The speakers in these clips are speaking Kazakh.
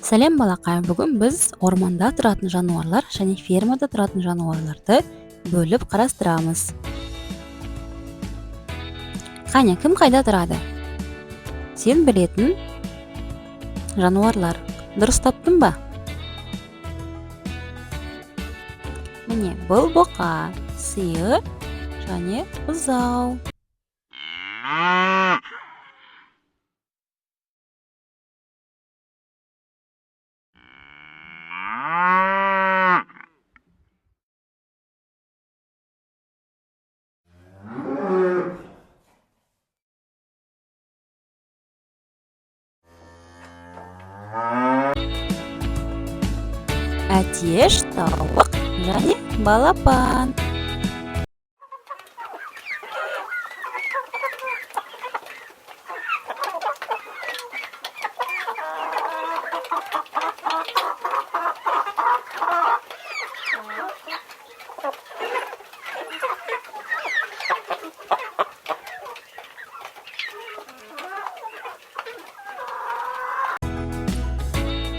Сәлем балақай, бүгін біз орманда тұратын жануарлар және фермада тұратын жануарларды бөліп қарастырамыз. Қане, кім қайда тұрады? Сен білетін жануарлар. Дұрыс таптың ба? Міне, бұл бұқа, сиыр және бұзау. Әтеш, тауық және балапан.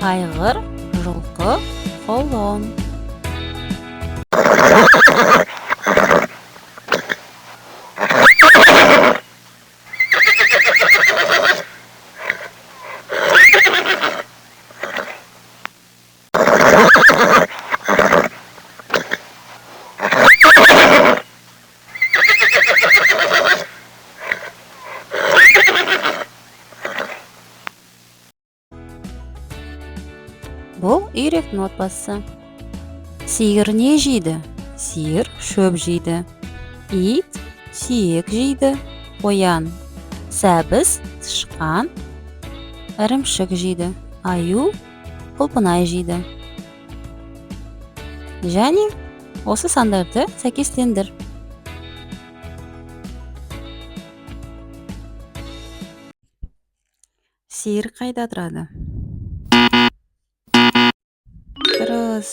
Айғыр, жылқы, құлын. Бұл үйректің отбасы. Сиыр не жейді? Сиыр шөп жейді. Ит сүйек жейді. Қоян сәбіз, тышқан, ірімшік жейді. Аю құлпынай жейді. Және осы сандарды сәйкестендір. Сиыр қайда тұрады? Дұрыс.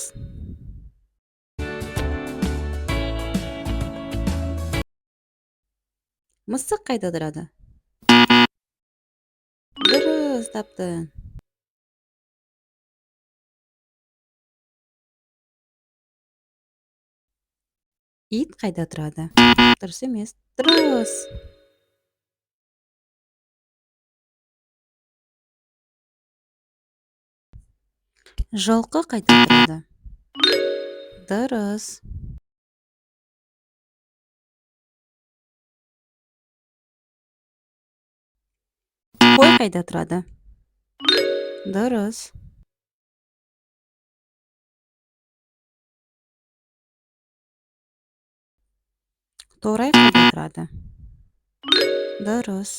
Мысық қайда тұрады? Дұрыс таптың. Ит қайда тұрады? Дұрыс емес. Дұрыс. Жылқы қайда тұрады? Дұрыс. Қой қайда тұрады? Дұрыс. Торай қайда тұрады? Дұрыс.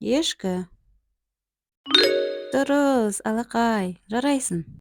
Ешкі. Дұрыс, алақай, жарайсың.